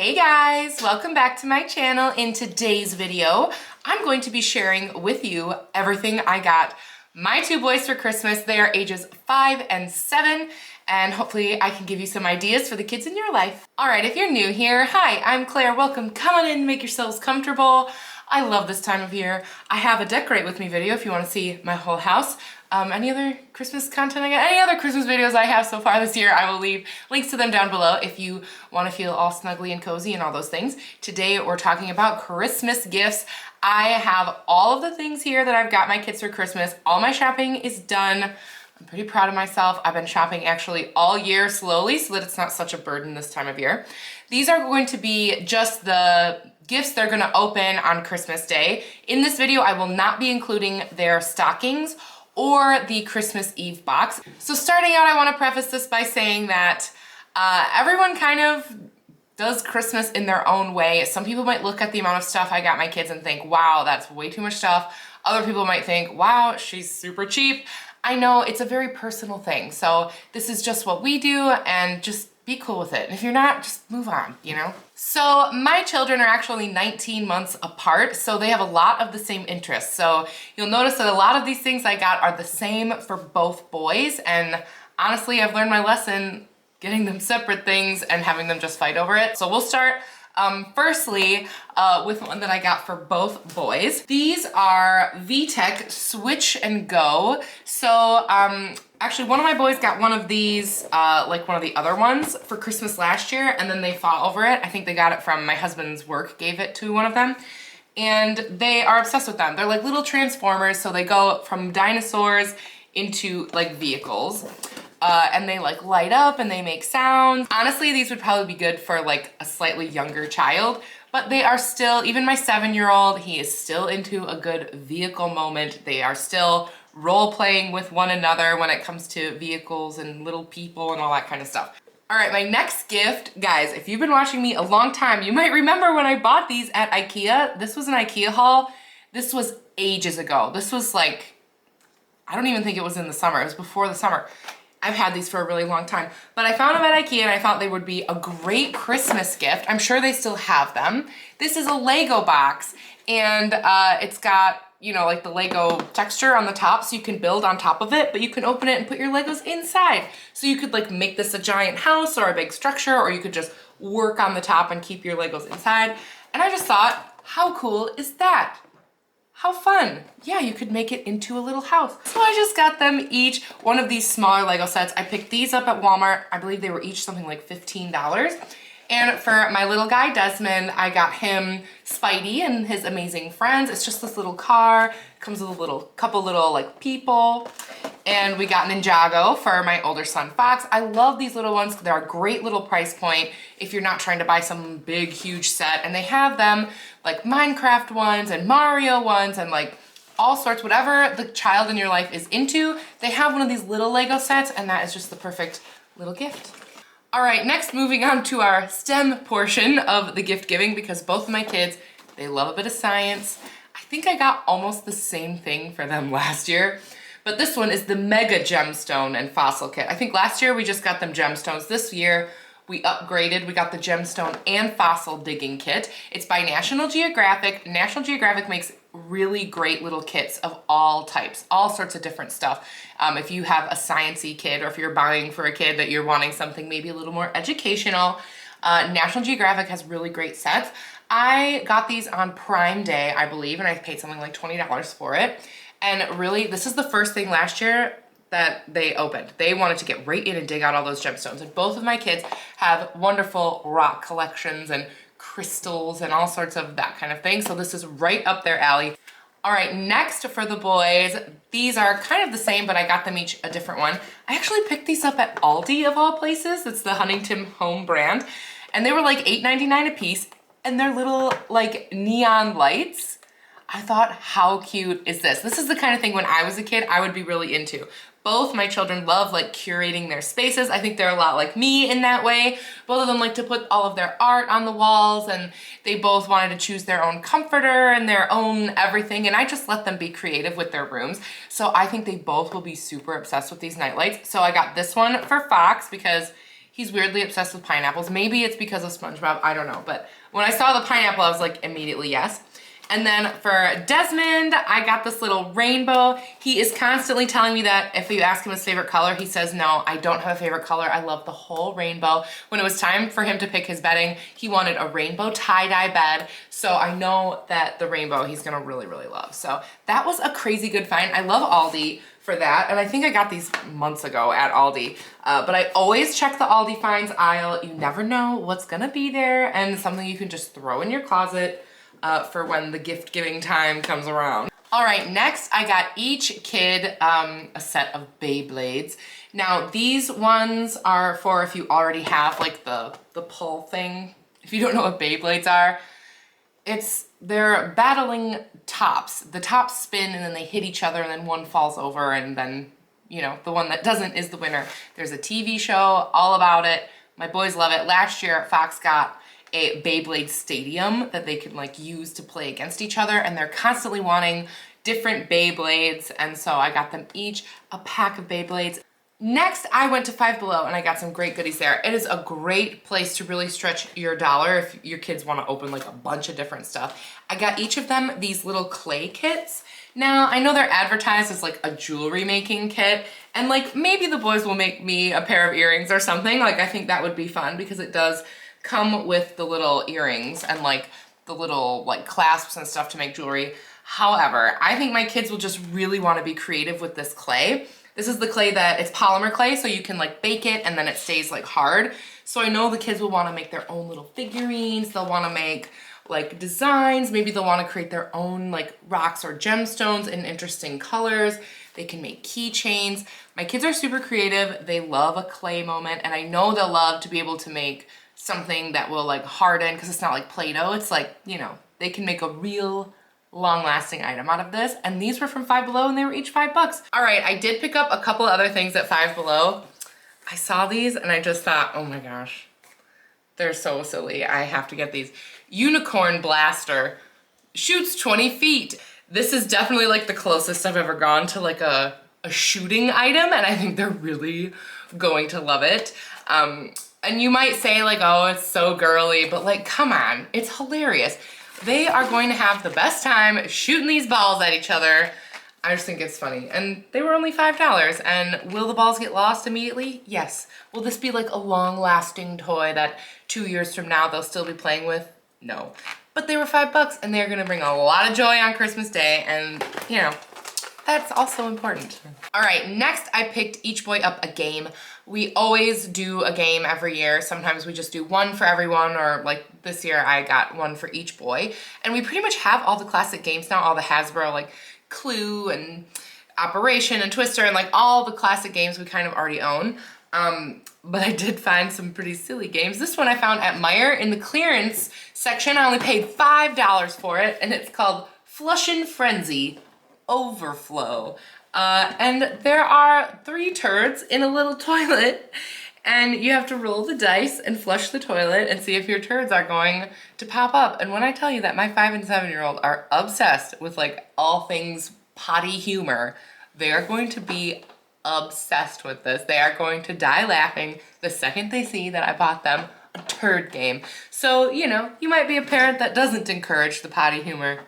Hey guys, welcome back to my channel. In today's video, I'm going to be sharing with you everything I got my two boys for Christmas. They are ages 5 and 7, and hopefully I can give you some ideas for the kids in your life. All right, if you're new here, hi, I'm Claire. Welcome. Come on in, make yourselves comfortable. I love this time of year. I have a decorate with me video if you want to see my whole house. Any other Christmas content I got? Any other Christmas videos I have so far this year, I will leave links to them down below if you want to feel all snuggly and cozy and all those things. Today we're talking about Christmas gifts. I have all of the things here that I've got my kids for Christmas. All my shopping is done. I'm pretty proud of myself. I've been shopping actually all year slowly so that it's not such a burden this time of year. These are going to be just the gifts they're going to open on Christmas Day. In this video, I will not be including their stockings or the Christmas Eve box. So starting out, I want to preface this by saying that everyone kind of does Christmas in their own way. Some people might look at the amount of stuff I got my kids and think, wow, that's way too much stuff. Other people might think, wow, she's super cheap. I know it's a very personal thing. So this is just what we do, and just be cool with it. And if you're not, just move on, you know? So my children are actually 19 months apart, so they have a lot of the same interests. So you'll notice that a lot of these things I got are the same for both boys, and honestly, I've learned my lesson getting them separate things and having them just fight over it. So we'll start firstly with one that I got for both boys. These are VTech Switch and Go. So actually one of my boys got one of these, like one of the other ones for Christmas last year, and then they fought over it. I think they got it from my husband's work, gave it to one of them. And they are obsessed with them. They're like little transformers, so they go from dinosaurs into like vehicles. And they like light up and they make sounds. Honestly, these would probably be good for like a slightly younger child, but they are still, even my 7-year-old, he is still into a good vehicle moment. They are still role playing with one another when it comes to vehicles and little people and all that kind of stuff. All right, my next gift, guys, if you've been watching me a long time, you might remember when I bought these at IKEA. This was an IKEA haul. This was ages ago. This was like, I don't even think it was in the summer. It was before the summer. I've had these for a really long time, but I found them at IKEA and I thought they would be a great Christmas gift. I'm sure they still have them. This is a Lego box, and it's got, you know, like the Lego texture on the top, so you can build on top of it, but you can open it and put your Legos inside. So you could like make this a giant house or a big structure, or you could just work on the top and keep your Legos inside. And I just thought, how cool is that? How fun. Yeah, you could make it into a little house. So I just got them each one of these smaller Lego sets. I picked these up at Walmart. I believe they were each something like $15. And for my little guy, Desmond, I got him Spidey and his amazing friends. It's just this little car. It comes with a couple little like people. And we got Ninjago for my older son, Fox. I love these little ones. They're a great little price point if you're not trying to buy some big, huge set. And they have them like Minecraft ones and Mario ones and like all sorts, whatever the child in your life is into. They have one of these little Lego sets, and that is just the perfect little gift. All right, next moving on to our STEM portion of the gift giving, because both of my kids, they love a bit of science. I think I got almost the same thing for them last year. But this one is the Mega Gemstone and Fossil Kit. I think last year we just got them gemstones. This year we upgraded. We got the gemstone and fossil digging kit. It's by National Geographic. National Geographic makes really great little kits of all types, all sorts of different stuff. If you have a sciencey kid, or if you're buying for a kid that you're wanting something maybe a little more educational, National Geographic has really great sets. I got these on Prime Day, I believe, and I paid something like $20 for it. And really, this is the first thing last year that they opened. They wanted to get right in and dig out all those gemstones. And both of my kids have wonderful rock collections and crystals and all sorts of that kind of thing. So this is right up their alley. All right, next for the boys, these are kind of the same, but I got them each a different one. I actually picked these up at Aldi of all places. It's the Huntington Home brand. And they were like $8.99 a piece, and they're little like neon lights. I thought, how cute is this? This is the kind of thing when I was a kid, I would be really into. Both my children love like curating their spaces. I think they're a lot like me in that way. Both of them like to put all of their art on the walls, and they both wanted to choose their own comforter and their own everything, and I just let them be creative with their rooms. So I think they both will be super obsessed with these night lights. So I got this one for Fox because He's weirdly obsessed with pineapples. Maybe it's because of SpongeBob, I don't know. But when I saw the pineapple, I was like, immediately yes. And then for Desmond, I got this little rainbow. He is constantly telling me that if you ask him his favorite color, he says, no, I don't have a favorite color. I love the whole rainbow. When it was time for him to pick his bedding, he wanted a rainbow tie-dye bed. So I know that the rainbow he's gonna really, really love. So that was a crazy good find. I love Aldi for that. And I think I got these months ago at Aldi. But I always check the Aldi finds aisle. You never know what's gonna be there, and something you can just throw in your closet for when the gift giving time comes around. All right, next I got each kid a set of Beyblades. Now these ones are for if you already have like the pull thing. If you don't know what Beyblades are, they're battling tops. The tops spin and then they hit each other and then one falls over and then, you know, the one that doesn't is the winner. There's a TV show all about it. My boys love it. Last year Fox got a Beyblade stadium that they could like use to play against each other, and they're constantly wanting different Beyblades, and so I got them each a pack of Beyblades. Next, I went to Five Below and I got some great goodies there. It is a great place to really stretch your dollar if your kids want to open like a bunch of different stuff. I got each of them these little clay kits. Now, I know they're advertised as like a jewelry making kit, and like maybe the boys will make me a pair of earrings or something. Like I think that would be fun because it does come with the little earrings and like the little like clasps and stuff to make jewelry. However, I think my kids will just really want to be creative with this clay. This is the clay that, it's polymer clay, so you can like bake it and then it stays like hard. So I know the kids will want to make their own little figurines. They'll want to make like designs. Maybe they'll want to create their own like rocks or gemstones in interesting colors. They can make keychains. My kids are super creative. They love a clay moment, and I know they'll love to be able to make something that will like harden, because it's not like Play-Doh. It's like, you know, they can make a real long-lasting item out of this. And these were from Five Below and they were each $5. All right, I did pick up a couple other things at Five Below. I saw these and I just thought, oh my gosh, they're so silly. I have to get these. Unicorn blaster, shoots 20 feet. This is definitely like the closest I've ever gone to like a shooting item, and I think they're really going to love it. And you might say like, oh, it's so girly, but like, come on, it's hilarious. They are going to have the best time shooting these balls at each other. I just think it's funny. And they were only $5. And will the balls get lost immediately? Yes. Will this be like a long-lasting toy that 2 years from now they'll still be playing with? No. But they were $5 and they're gonna bring a lot of joy on Christmas Day, and you know, that's also important. All right, next I picked each boy up a game. We always do a game every year. Sometimes we just do one for everyone, or like this year I got one for each boy. And we pretty much have all the classic games now, all the Hasbro, like Clue and Operation and Twister, and like all the classic games we kind of already own. But I did find some pretty silly games. This one I found at Meijer in the clearance section. I only paid $5 for it, and it's called Flushin' Frenzy Overflow. And there are 3 turds in a little toilet, and you have to roll the dice and flush the toilet and see if your turds are going to pop up. And when I tell you that my 5 and 7-year-old are obsessed with like all things potty humor, they are going to be obsessed with this. They are going to die laughing the second they see that I bought them a turd game. So, you know, you might be a parent that doesn't encourage the potty humor.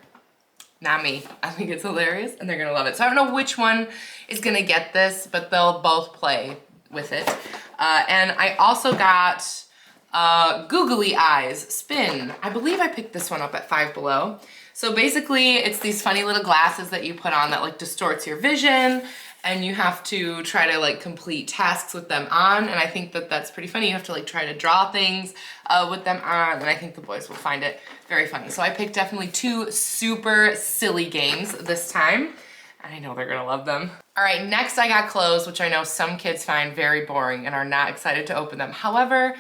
Not me. I think it's hilarious and they're gonna love it. So I don't know which one is gonna get this, but they'll both play with it. And I also got Googly Eyes Spin. I believe I picked this one up at Five Below. So basically it's these funny little glasses that you put on that like distorts your vision, and you have to try to like complete tasks with them on. And I think that that's pretty funny. You have to like try to draw things with them on, and I think the boys will find it very funny. So I picked definitely 2 super silly games this time, and I know they're gonna love them. All right, next I got clothes, which I know some kids find very boring and are not excited to open them. However,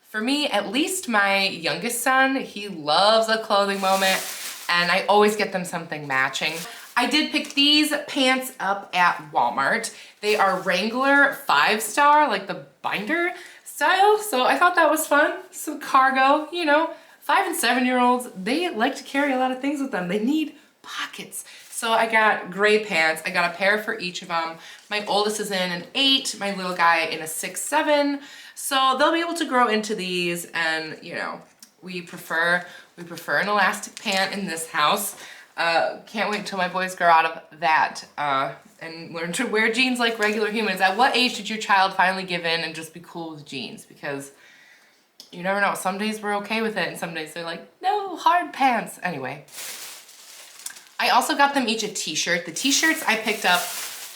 for me, at least my youngest son, he loves a clothing moment, and I always get them something matching. I did pick these pants up at Walmart. They are Wrangler 5-star, like the binder style. So I thought that was fun. Some cargo, you know, 5 and 7-year-olds, they like to carry a lot of things with them. They need pockets. So I got gray pants. I got a pair for each of them. My oldest is in an 8, my little guy in a 6-7. So they'll be able to grow into these, and you know, we prefer an elastic pant in this house. Can't wait until my boys grow out of that and learn to wear jeans like regular humans. At what age did your child finally give in and just be cool with jeans? Because you never know. Some days we're okay with it, and some days they're like, no, hard pants. Anyway, I also got them each a t-shirt. The t-shirts I picked up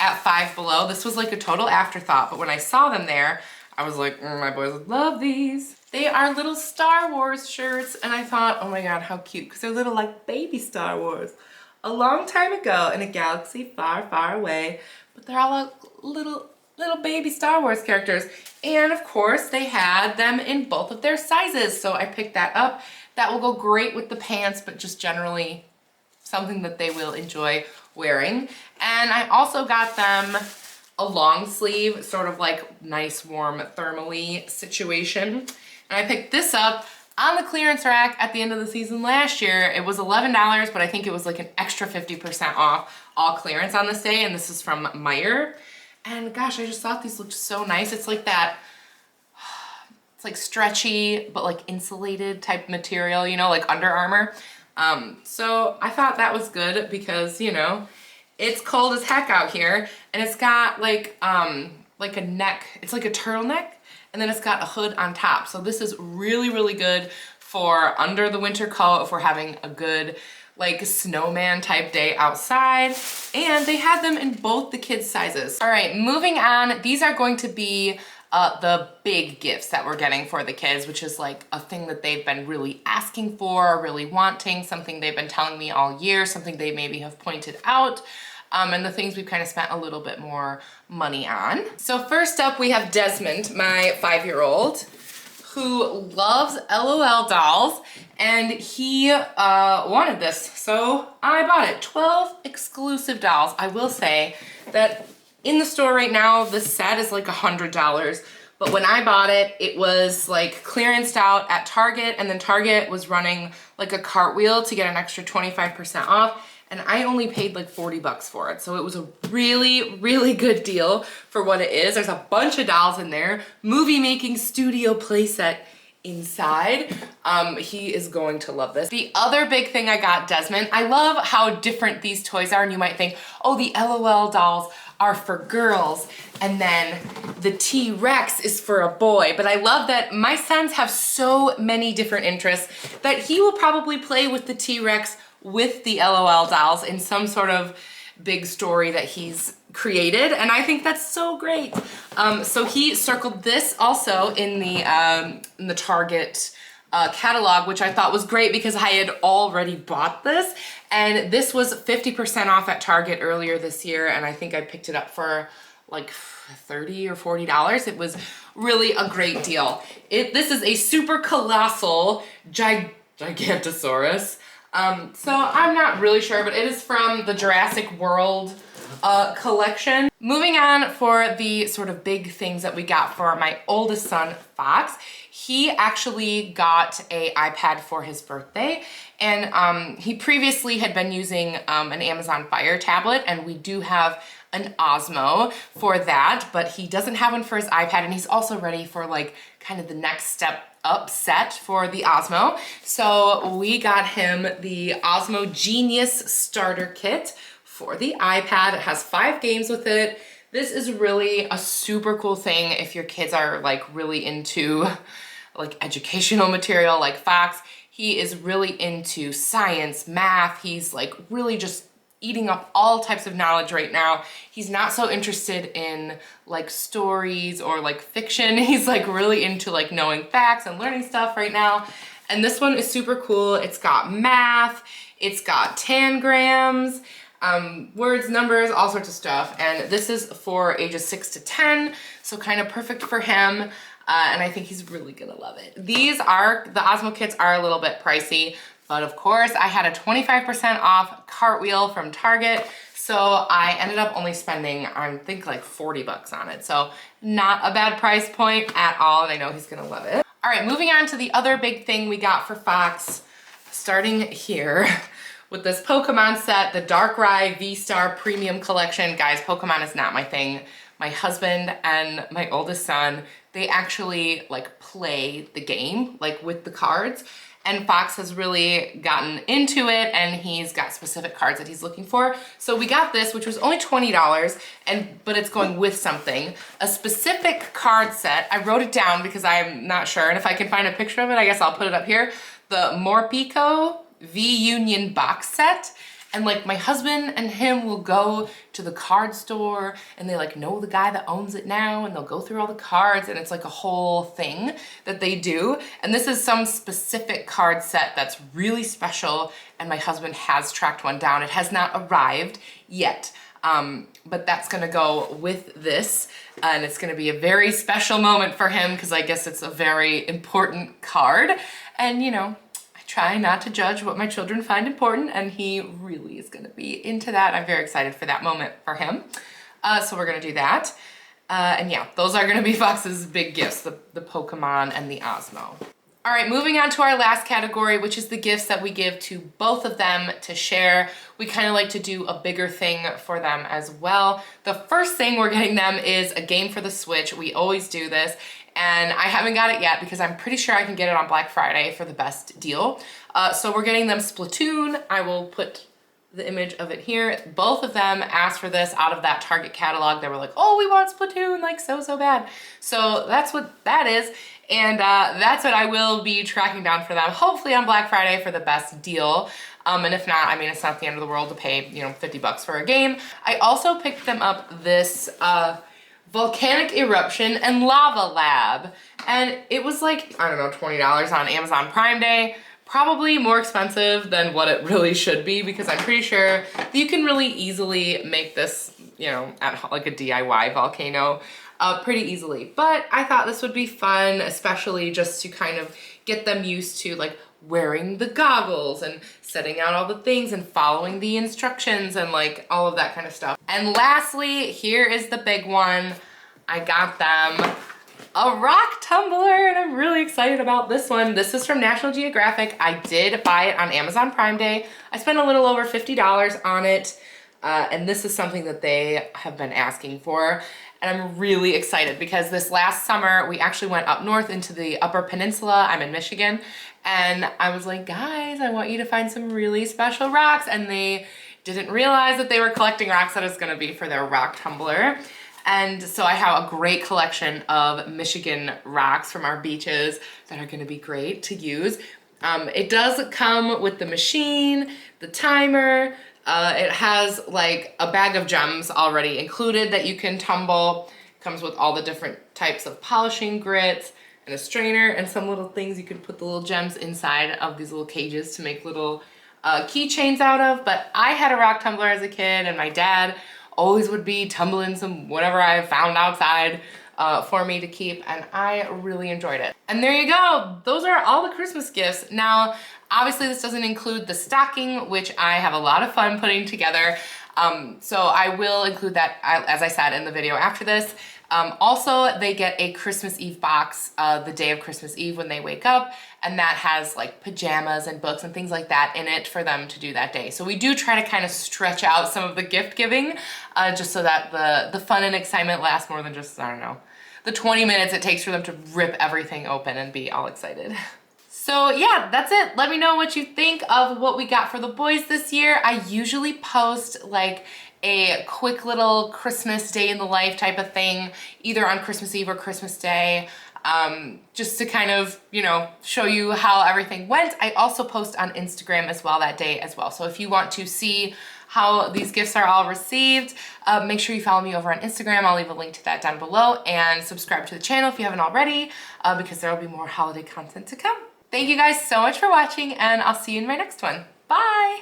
at Five Below. This was like a total afterthought, but when I saw them there, I was like, my boys would love these. They are little Star Wars shirts, and I thought, oh my God, how cute, because they're little like baby Star Wars. A long time ago in a galaxy far, far away, but they're all little baby Star Wars characters. And of course, they had them in both of their sizes, so I picked that up. That will go great with the pants, but just generally something that they will enjoy wearing. And I also got them a long sleeve, sort of like nice, warm, thermally situation. And I picked this up on the clearance rack at the end of the season last year. It was $11, but I think it was like an extra 50% off all clearance on this day, and this is from Meijer. And gosh, I just thought these looked so nice. It's like that, it's like stretchy, but like insulated type material, you know, like Under Armour. So I thought that was good because, you know, it's cold as heck out here, and it's got like a neck, it's like a turtleneck, and then it's got a hood on top. So this is really, really good for under the winter coat if we're having a good like snowman type day outside. And they had them in both the kids sizes. All right, moving on. These are going to be the big gifts that we're getting for the kids, which is like a thing that they've been really asking for, really wanting, something they've been telling me all year, something they maybe have pointed out, and the things we've kind of spent a little bit more money on. So first up, we have Desmond, my 5-year-old, who loves LOL dolls, and he wanted this, so I bought it. 12 exclusive dolls. I will say that in the store right now, this set is like $100, but when I bought it, it was like clearanced out at Target, and then Target was running like a cartwheel to get an extra 25% off, and I only paid like 40 bucks for it. So it was a really, really good deal for what it is. There's a bunch of dolls in there, movie making studio playset inside. He is going to love this. The other big thing I got Desmond, I love how different these toys are, and you might think, oh, the LOL dolls are for girls, and then the T-Rex is for a boy. But I love that my sons have so many different interests that he will probably play with the T-Rex with the LOL dolls in some sort of big story that he's created, and I think that's so great. So he circled this also in the Target catalog, which I thought was great because I had already bought this, and this was 50% off at Target earlier this year, and I think I picked it up for like $30 or $40. It was really a great deal. This is a super colossal Gigantosaurus. So I'm not really sure, but it is from the Jurassic World collection. Moving on for the sort of big things that we got for my oldest son, Fox. He actually got an iPad for his birthday, and he previously had been using an Amazon Fire tablet, and we do have an Osmo for that, but he doesn't have one for his iPad, and he's also ready for like kind of the next step up set for the Osmo. So we got him the Osmo Genius Starter Kit for the iPad. It has 5 games with it. This is really a super cool thing if your kids are like really into like educational material like Fox. He is really into science, math. He's like really just eating up all types of knowledge right now. He's not so interested in like stories or like fiction. He's like really into like knowing facts and learning stuff right now. And this one is super cool. It's got math, it's got tangrams, words, numbers, all sorts of stuff. And this is for ages 6 to 10, so kind of perfect for him. And I think he's really gonna love it. The Osmo kits are a little bit pricey, but of course I had a 25% off cartwheel from Target, so I ended up only spending, I think, like 40 bucks on it. So not a bad price point at all, and I know he's gonna love it. All right, moving on to the other big thing we got for Fox, starting here with this Pokemon set, the Darkrai V-Star Premium Collection. Guys, Pokemon is not my thing. My husband and my oldest son, they actually like play the game like with the cards. And Fox has really gotten into it, and he's got specific cards that he's looking for. So we got this, which was only $20, but it's going with something. A specific card set. I wrote it down because I'm not sure, and if I can find a picture of it, I guess I'll put it up here. The Morpico V-Union box set. And like my husband and him will go to the card store and they like know the guy that owns it now, and they'll go through all the cards, and it's like a whole thing that they do. And this is some specific card set that's really special, and my husband has tracked one down. It has not arrived yet, but that's gonna go with this, and it's gonna be a very special moment for him because I guess it's a very important card. And you know, try not to judge what my children find important, and he really is gonna be into that. I'm very excited for that moment for him. So we're gonna do that. And yeah, those are gonna be Fox's big gifts, the Pokemon and the Osmo. All right, moving on to our last category, which is the gifts that we give to both of them to share. We kind of like to do a bigger thing for them as well. The first thing we're getting them is a game for the Switch. We always do this. And I haven't got it yet because I'm pretty sure I can get it on Black Friday for the best deal. So we're getting them Splatoon. I will put the image of it here. Both of them asked for this out of that Target catalog. They were like, oh, we want Splatoon, like so bad. So that's what that is. And that's what I will be tracking down for them, hopefully on Black Friday for the best deal. And if not, I mean, it's not the end of the world to pay, you know, 50 bucks for a game. I also picked them up this volcanic eruption and lava lab, and it was like, I don't know, $20 on Amazon Prime Day. Probably more expensive than what it really should be, because I'm pretty sure that you can really easily make this, you know, at like a DIY volcano pretty easily. But I thought this would be fun, especially just to kind of get them used to like wearing the goggles and setting out all the things and following the instructions and like all of that kind of stuff. And lastly, here is the big one. I got them a rock tumbler, and I'm really excited about this one. This is from National Geographic. I did buy it on Amazon Prime Day. I spent a little over $50 on it, and this is something that they have been asking for. And I'm really excited because this last summer, we actually went up north into the Upper Peninsula. I'm in Michigan. And I was like, guys, I want you to find some really special rocks. And they didn't realize that they were collecting rocks that is gonna be for their rock tumbler. And so I have a great collection of Michigan rocks from our beaches that are gonna be great to use. It does come with the machine, the timer. It has like a bag of gems already included that you can tumble. It comes with all the different types of polishing grits and a strainer and some little things you can put the little gems inside of these little cages to make little keychains out of. But I had a rock tumbler as a kid, and my dad always would be tumbling some whatever I found outside for me to keep, and I really enjoyed it. And there you go. Those are all the Christmas gifts. Now, obviously this doesn't include the stocking, which I have a lot of fun putting together. So I will include that, as I said, in the video after this. Also, they get a Christmas Eve box the day of Christmas Eve when they wake up, and that has like pajamas and books and things like that in it for them to do that day. So we do try to kind of stretch out some of the gift giving just so that the fun and excitement lasts more than just, I don't know, the 20 minutes it takes for them to rip everything open and be all excited. So yeah, that's it. Let me know what you think of what we got for the boys this year. I usually post like a quick little Christmas day in the life type of thing, either on Christmas Eve or Christmas Day, just to kind of, you know, show you how everything went. I also post on Instagram as well that day as well. So if you want to see how these gifts are all received, make sure you follow me over on Instagram. I'll leave a link to that down below, and subscribe to the channel if you haven't already, because there will be more holiday content to come. Thank you guys so much for watching, and I'll see you in my next one. Bye!